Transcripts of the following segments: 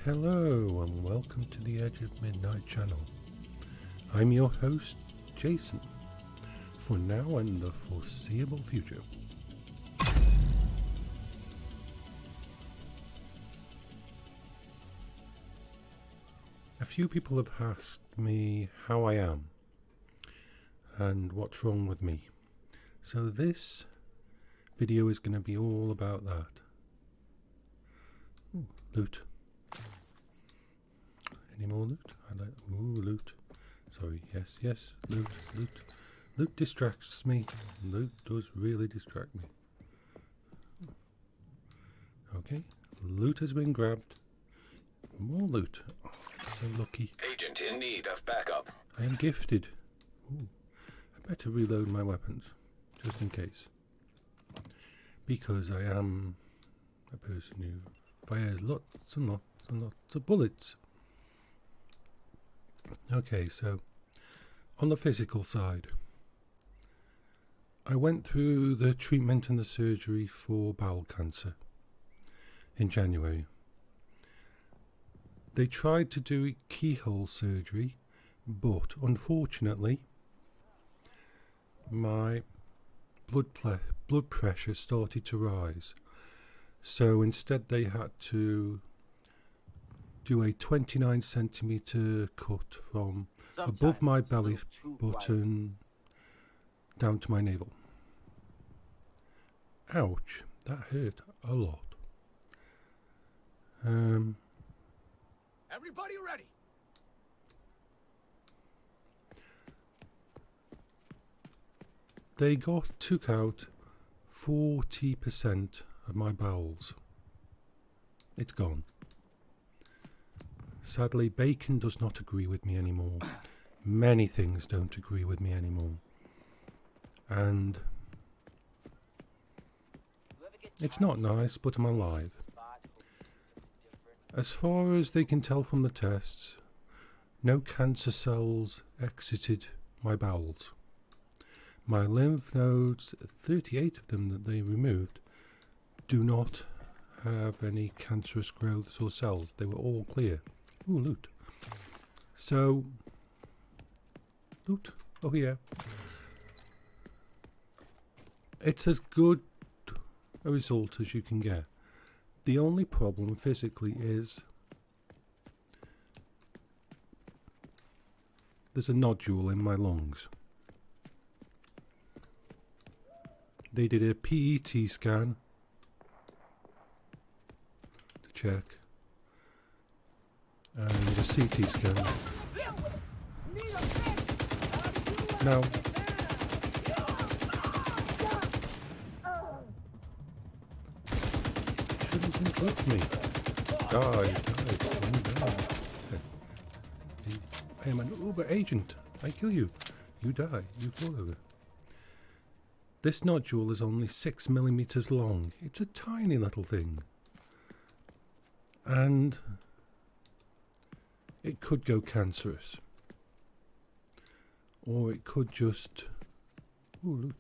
Hello and welcome to the Edge of Midnight channel. I'm your host, Jason, for now and the foreseeable future. A few people have asked me how I am and what's wrong with me. So this video is going to be all about that. Ooh, loot. Any more loot? I like loot. Sorry, yes, loot. Loot distracts me. Loot does really distract me. Okay, loot has been grabbed. More loot. Oh, so lucky. Agent in need of backup. I am gifted. Ooh, I better reload my weapons, just in case. Because I am a person who fires lots and lots and lots of bullets. Okay, so on the physical side, I went through the treatment and the surgery for bowel cancer in January. They tried to do keyhole surgery, but unfortunately my blood pressure started to rise. So instead they had to do a 29 centimeter cut from above my belly button down to my navel. Ouch, that hurt a lot. Everybody ready? They took out 40% of my bowels. It's gone. Sadly, bacon does not agree with me anymore. Many things don't agree with me anymore. And it's not nice, but I'm alive. As far as they can tell from the tests, no cancer cells exited my bowels. My lymph nodes, 38 of them that they removed, do not have any cancerous growths or cells. They were all clear. Ooh, loot. So, loot. Oh yeah. It's as good a result as you can get. The only problem physically is there's a nodule in my lungs. They did a PET scan to check. And a CT scan. Now, shouldn't interrupt me. Die. I am an Uber agent. I kill you. You die. You fall over. This nodule is only 6 millimeters long. It's a tiny little thing. And it could go cancerous. Or it could just... Ooh, loot.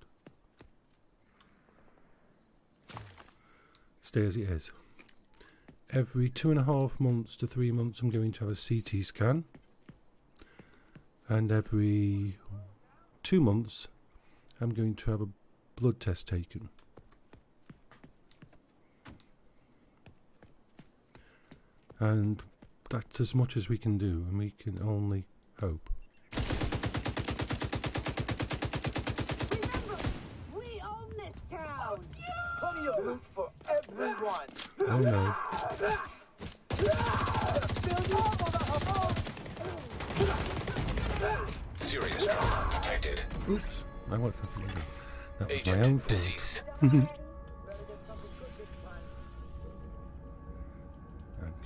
Stay as it is. Every 2.5 months to 3 months I'm going to have a CT scan. And every 2 months I'm going to have a blood test taken. And that's as much as we can do, and we can only hope. Remember, we own this town. Plenty of loot for everyone. Oh no. Serious trauma detected. Oops. I went for the That was Agent my own fault. deceased. I'm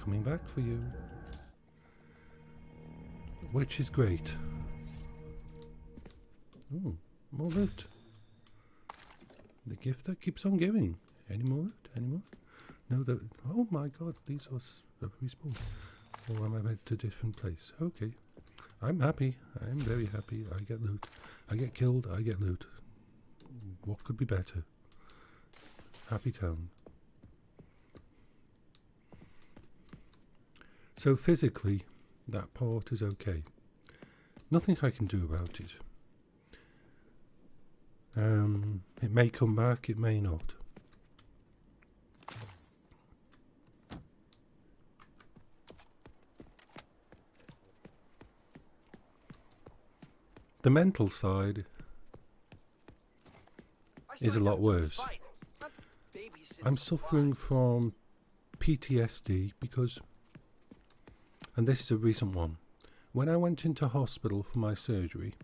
coming back for you. Which is great. Oh, more loot. The gift that keeps on giving. Any more loot? Any more? No, oh my god, these are respawn. Or am I went to a different place? Okay. I'm happy. I'm very happy. I get loot. I get killed. I get loot. What could be better? Happy town. So physically, that part is okay. Nothing I can do about it. It may come back, it may not. The mental side is a lot worse. I'm suffering from PTSD because, and this is a recent one, when I went into hospital for my surgery,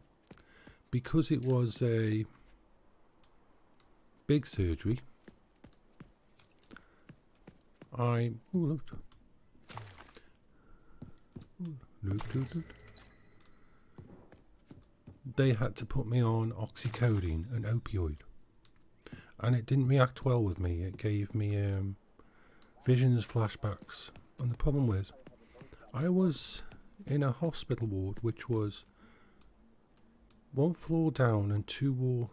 because it was a big surgery, they had to put me on oxycodone, an opioid, and it didn't react well with me. It gave me visions, flashbacks, and the problem was I was in a hospital ward which was one floor down and two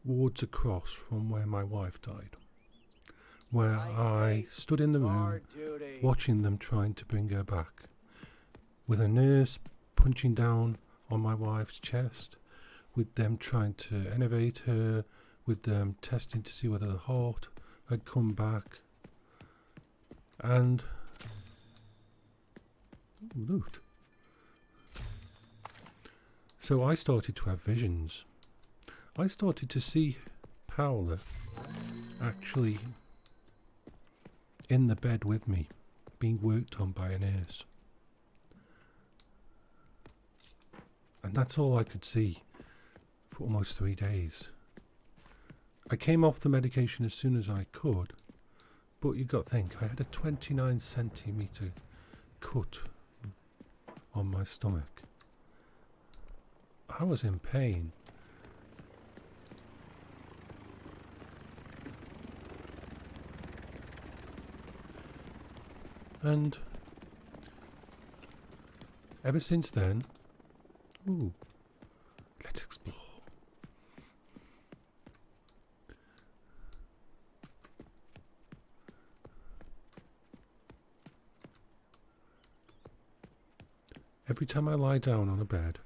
wards across from where my wife died, where I stood in the room watching them trying to bring her back, with a nurse punching down on my wife's chest, with them trying to innovate her, with them testing to see whether the heart had come back. And looked. So I started to have visions. I started to see Paola actually in the bed with me, being worked on by a nurse. And that's all I could see for almost 3 days. I came off the medication as soon as I could, but you got to think, I had a 29 centimetre cut on my stomach. I was in pain. And ever since then, let's explore. Every time I lie down on a bed,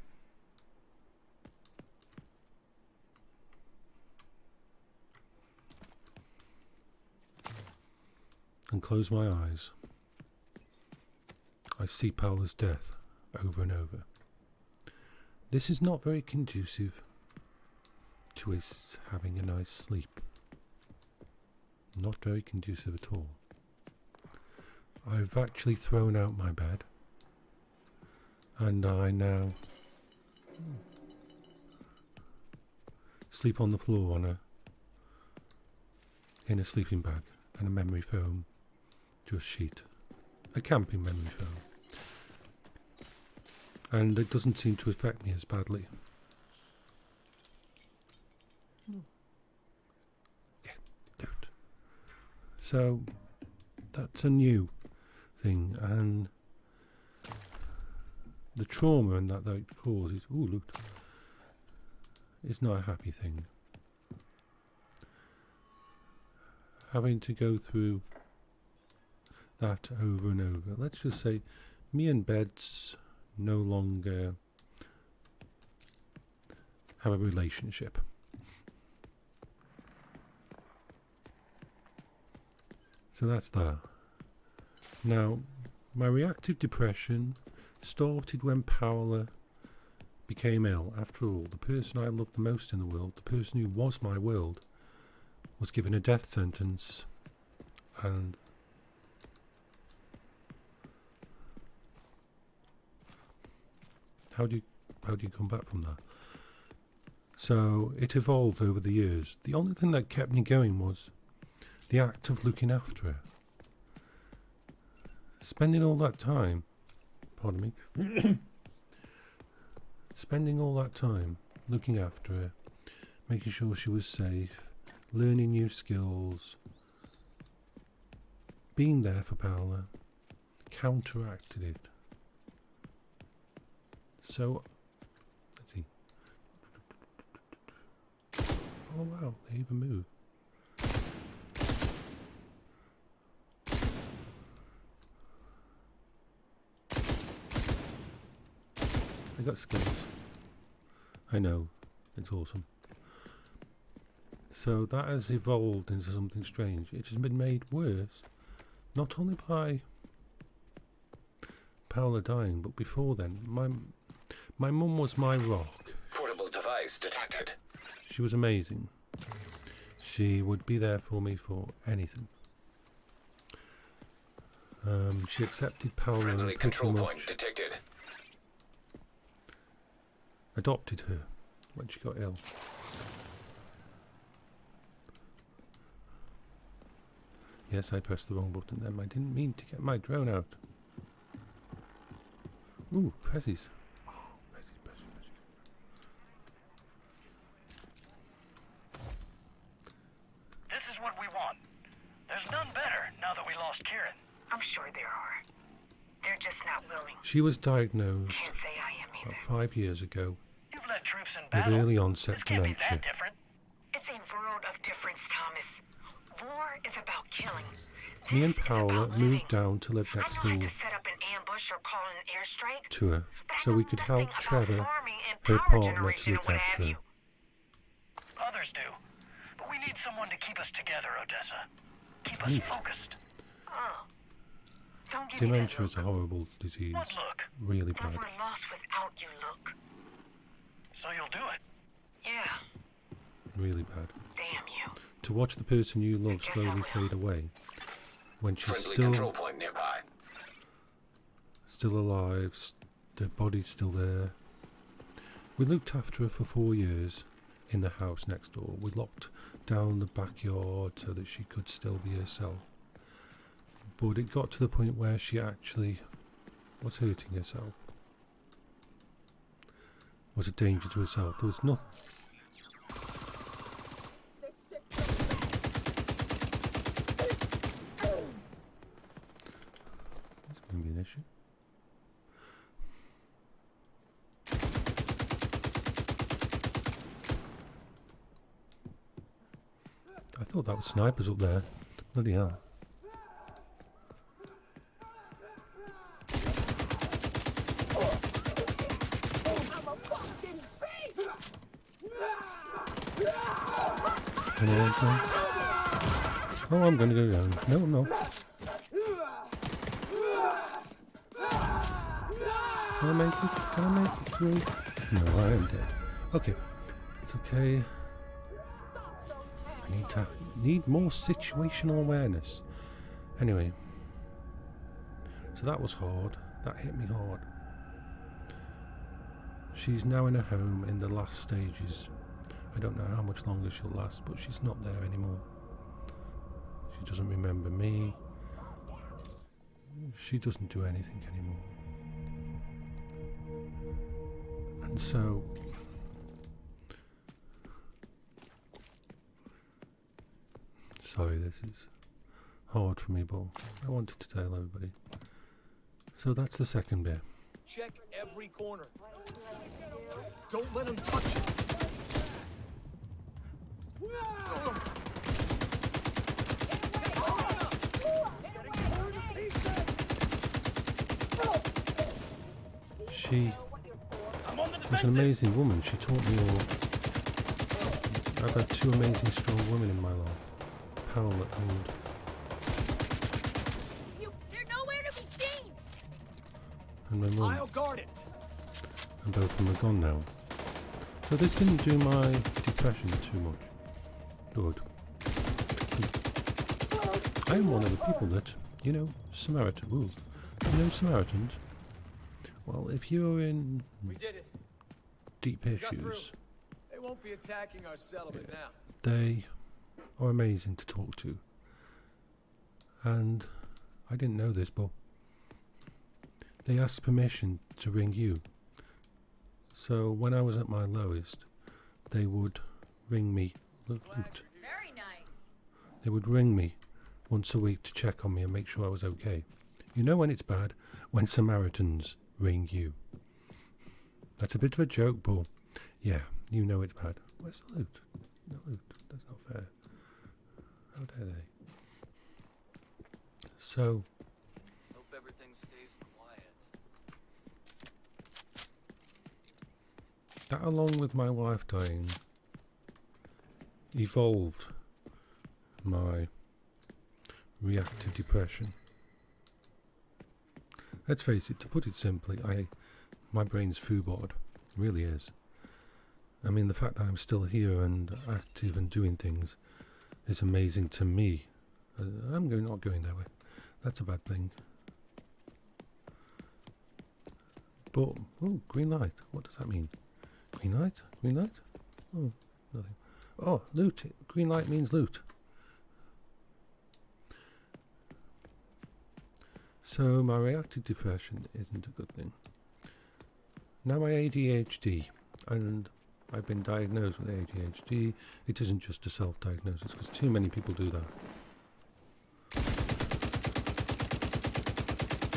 and close my eyes, I see Paola's death over and over. This is not very conducive to his having a nice sleep. Not very conducive at all. I've actually thrown out my bed, and I now sleep on the floor in a sleeping bag and a memory foam just sheet, a camping memory foam. And it doesn't seem to affect me as badly. Yeah, do it. So that's a new thing, and the trauma and that it causes, it's not a happy thing. Having to go through that over and over. Let's just say me and beds no longer have a relationship. So that's that. Now, my reactive depression started when Paola became ill. After all, the person I loved the most in the world, the person who was my world, was given a death sentence, and how do you come back from that? So it evolved over the years. The only thing that kept me going was the act of looking after her. Spending all that time, spending all that time looking after her, making sure she was safe, learning new skills, being there for Paola, counteracted it. So, let's see. Oh wow, they even move. I got skills. I know, it's awesome. So that has evolved into something strange. It has been made worse, not only by Paola dying, but before then. My mum was my rock. Portable device detected. She was amazing. She would be there for me for anything. She accepted Paola and Friendly pretty control point much detected. adopted her when she got ill. Yes, I pressed the wrong button then. I didn't mean to get my drone out. Ooh, Prezzies. Oh, Prezzies. This is what we want. There's none better now that we lost Kieran. I'm sure there are. They're just not willing. She was diagnosed Can't say I am either. about 5 years ago You've led troops in with battle. early onset This can't be dementia. that different. It's a world of difference, Thomas. War is about killing. Me and This is Paola about moved living. down to live I next know how door to set up an ambush or call an airstrike, to her, but I so know we could help nothing about Trevor, farming and her power partner, to generation look and what after have her. you. Others do. But we need someone to keep us together, Odessa. Keep us Neat. focused. Oh. Don't give me that Dementia is a look. horrible disease. What look? Really That bad. we're lost without you, look. So you'll do it. Yeah, Really bad. damn you. To watch the person you love guess I slowly will. fade away when she's Friendly control still point nearby. alive, the body's still there. We looked after her for 4 years in the house next door. We locked down the backyard so that she could still be herself. But it got to the point where she actually was hurting herself. Was a danger to herself. There was nothing. That's going to be an issue. I thought that was snipers up there. Bloody hell. Come on, son. Oh, I'm going to go down. No, I'm not. Can I make it? Can I make it through? No, I am dead. Okay. It's okay. I need more situational awareness. Anyway. So that was hard. That hit me hard. She's now in a home in the last stages. I don't know how much longer she'll last, but she's not there anymore. She doesn't remember me. She doesn't do anything anymore. And so sorry, this is hard for me, but I wanted to tell everybody. So that's the second bit. Check every corner. Don't let him touch you. She I'm on the was an defensive. amazing woman. She taught me all. I've had two amazing, strong women in my life, Paola and You're nowhere to be seen! my mum, I'll guard it. and both of them are gone now. So this didn't do my depression too much. Good. I'm one of the people that, Samaritan. Ooh, Samaritans? Well, if you're in We did it. deep got through. issues, They won't be attacking our settlement now. they are amazing to talk to. And I didn't know this, but they asked permission to ring you. So when I was at my lowest, they would ring me. Loot. Very nice. They would ring me once a week to check on me and make sure I was okay. You know when it's bad? When Samaritans ring you. That's a bit of a joke, but yeah, you know it's bad. Where's the loot? No loot. That's not fair. How dare they? So, Hope everything stays quiet. That, along with my wife dying, evolved my reactive depression. Let's face it, to put it simply, my brain's foobarred, really is. I mean, the fact that I'm still here and active and doing things is amazing to me. I'm not going that way. That's a bad thing. But, oh, green light. What does that mean? Green light? Green light? Oh, nothing. Oh, loot. Green light means loot. So my reactive depression isn't a good thing. Now my ADHD, and I've been diagnosed with ADHD. It isn't just a self-diagnosis, because too many people do that.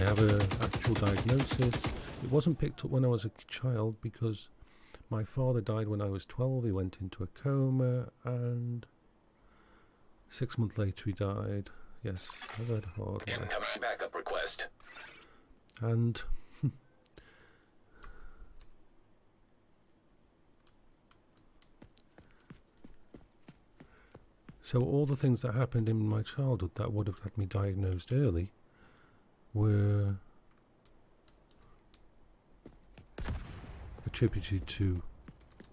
I have an actual diagnosis. It wasn't picked up when I was a child because my father died when I was 12. He went into a coma, and 6 months later he died. Yes, I've had a hard life. Incoming backup request. And so all the things that happened in my childhood that would have had me diagnosed early were attributed to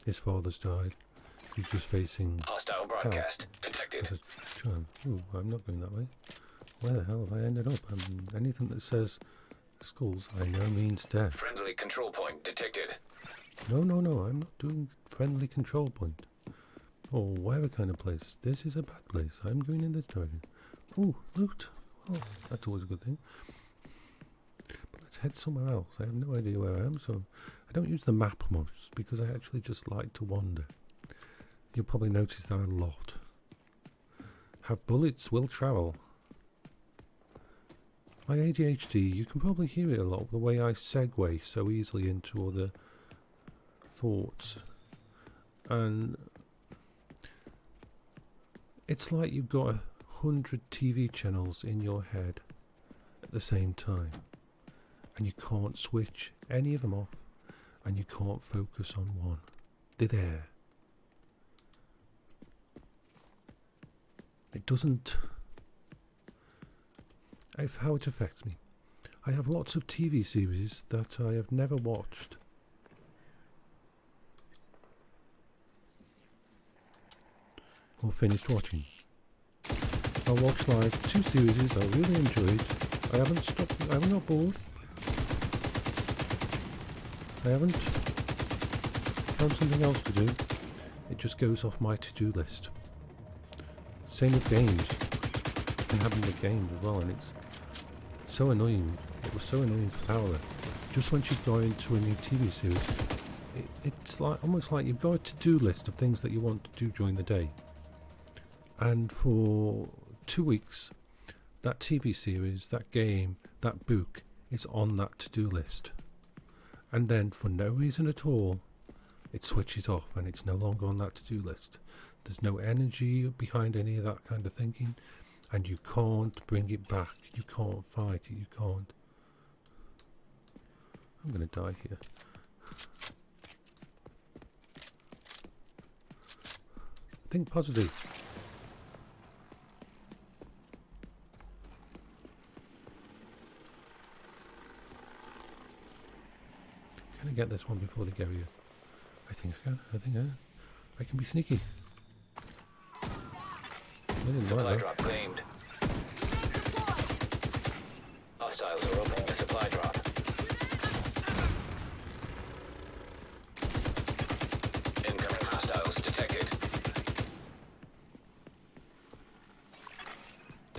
his father's died. He's just facing Hostile broadcast detected. as a child. Ooh, I'm not going that way. Where the hell have I ended up? Anything that says schools, I know means death. Friendly control point detected. No, I'm not doing friendly control point. Or whatever kind of place. This is a bad place. I'm going in this direction. Oh, loot. Well, that's always a good thing. But let's head somewhere else. I have no idea where I am, so I don't use the map much because I actually just like to wander. You'll probably notice that a lot. Have bullets, will travel. My ADHD, you can probably hear it a lot, the way I segue so easily into other thoughts. And it's like you've got 100 TV channels in your head at the same time. And you can't switch any of them off. And you can't focus on one. They're there. It doesn't... how it affects me. I have lots of TV series that I have never watched. Or finished watching. I watched like 2 series I really enjoyed. I haven't stopped, I'm not bored. I haven't found something else to do. It just goes off my to-do list. Same with games. It can happen with games as well, and it's so annoying. It was so annoying for Paola. Just when she'd go into a new TV series, it's like almost like you've got a to-do list of things that you want to do during the day. And for 2 weeks, that TV series, that game, that book is on that to-do list. And then for no reason at all, it switches off and it's no longer on that to-do list. There's no energy behind any of that kind of thinking, and you can't bring it back. You can't fight it. You can't. I'm going to die here. Think positive. Can I get this one before they get here? I think I can. I can be sneaky. Supply drop claimed. Hostiles are opening a supply drop. Incoming hostiles detected.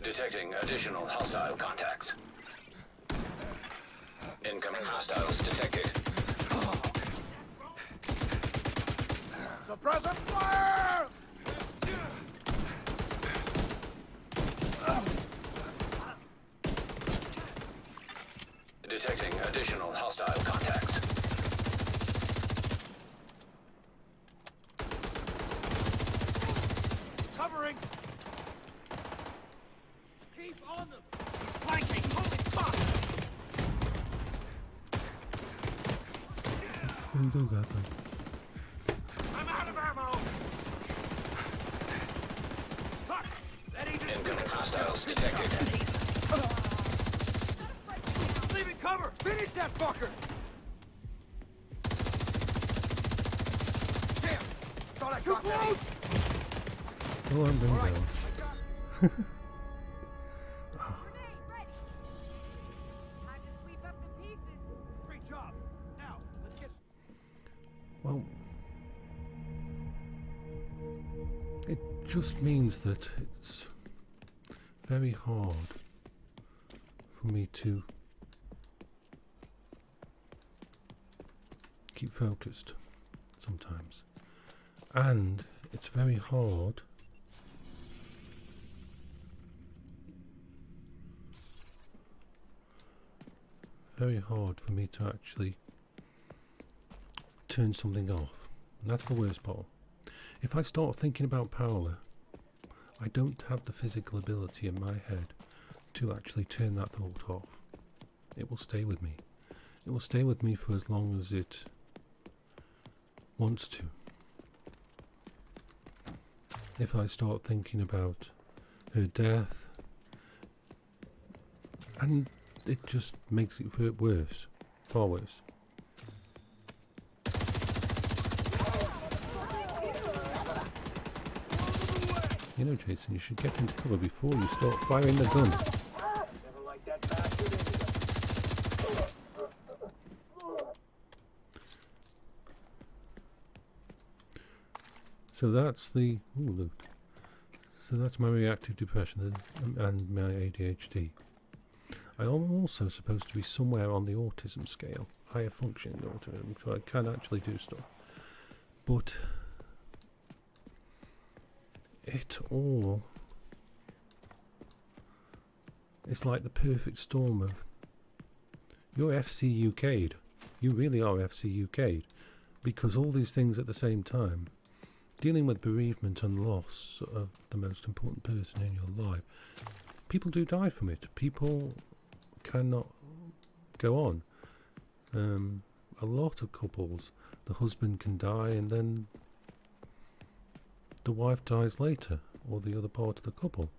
Detecting additional hostile contacts. Incoming hostiles detected. Suppressor fire! Detecting additional hostile contacts. Covering! Keep on them! He's flanking! Holy fuck! Go, Gather. cover! Finish that fucker! Damn! Thought I got that. Oh, I'm going down. Grenade ready. Time to sweep up the pieces. Great job. Now, let's get... Well, it just means that it's very hard for me to keep focused sometimes. And it's very hard for me to actually turn something off. And that's the worst part. If I start thinking about Paola, I don't have the physical ability in my head to actually turn that thought off. It will stay with me. It will stay with me for as long as it wants to. If I start thinking about her death, and it just makes it worse, far worse. You know, Jason, you should get into cover before you start firing the gun. Never liked that bastard anyway. So that's the loot. So that's my reactive depression and my ADHD. I am also supposed to be somewhere on the autism scale, higher functioning autism, so I can actually do stuff. But it all is like the perfect storm of you're FC UK'd. You really are FC UK'd, because all these things at the same time, dealing with bereavement and loss of the most important person in your life, people do die from it. People cannot go on. A lot of couples, the husband can die and then the wife dies later, or the other part of the couple.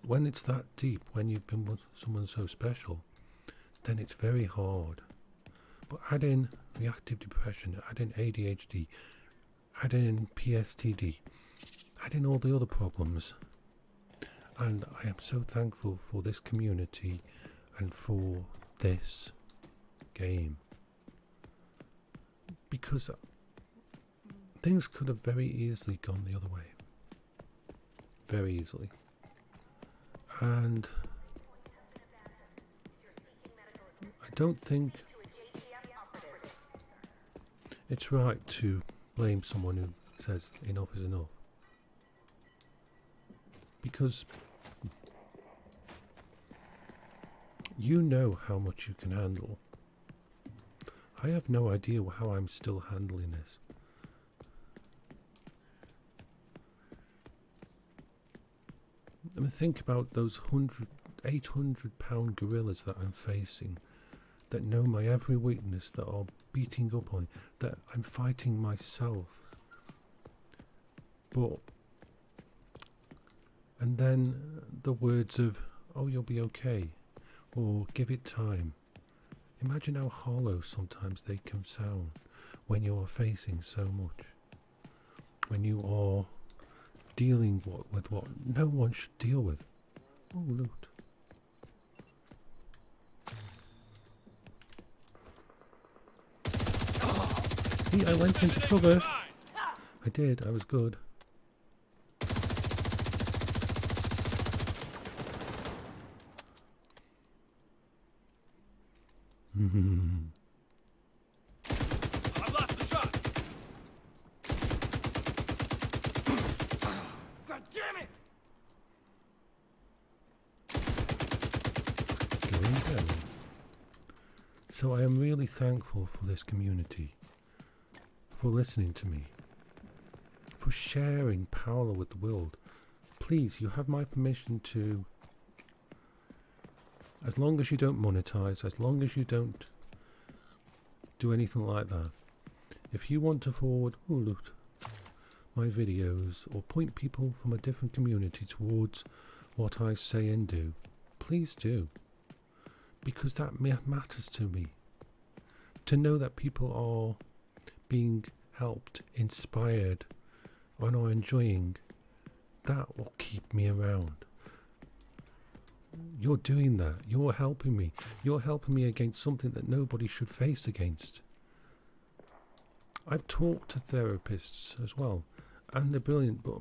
When it's that deep, when you've been with someone so special, then it's very hard. But add in reactive depression, add in ADHD, add in PSTD, add in all the other problems. And I am so thankful for this community and for this game. Because things could have very easily gone the other way. Very easily. And I don't think it's right to blame someone who says enough is enough. Because you know how much you can handle. I have no idea how I'm still handling this. I mean, think about those 800-pound gorillas that I'm facing, that know my every weakness, that are beating up on me, that I'm fighting myself. But, and then the words of, oh, you'll be okay, or give it time. Imagine how hollow sometimes they can sound when you are facing so much. When you are dealing with what no one should deal with. Oh, loot. See, I went into cover. I did, I was good. I've lost the shot! God damn it! Going down. So I am really thankful for this community, for listening to me, for sharing Paola with the world. Please, you have my permission to, as long as you don't monetize, as long as you don't do anything like that, if you want to forward my videos or point people from a different community towards what I say and do, please do. because that matters to me. To know that people are being helped, inspired, and are enjoying, that will keep me around. You're doing that. You're helping me. You're helping me against something that nobody should face against. I've talked to therapists as well, and they're brilliant, but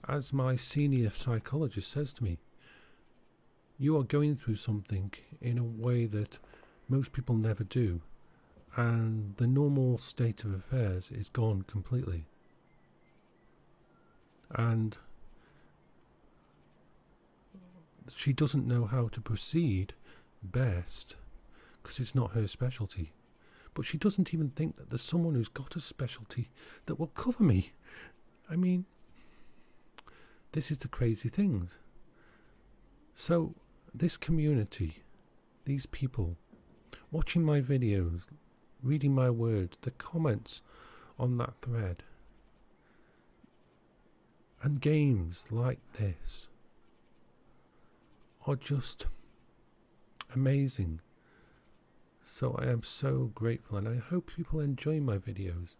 as my senior psychologist says to me, you are going through something in a way that most people never do, and the normal state of affairs is gone completely. And she doesn't know how to proceed best because it's not her specialty. But she doesn't even think that there's someone who's got a specialty that will cover me. I mean, this is the crazy things. So, this community, these people, watching my videos, reading my words, the comments on that thread, and games like this are just amazing. So I am so grateful, and I hope people enjoy my videos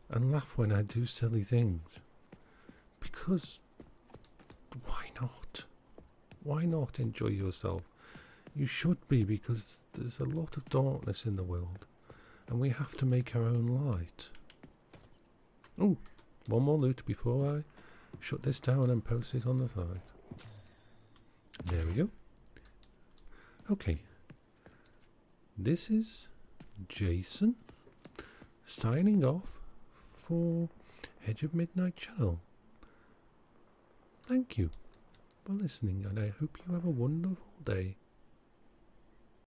and laugh when I do silly things. Because why not? Why not enjoy yourself? You should be, because there's a lot of darkness in the world, and we have to make our own light. Oh, one more loot before I shut this down and post it on the side. There we go. Okay. This is Jason signing off for Edge of Midnight channel. Thank you for listening, and I hope you have a wonderful day.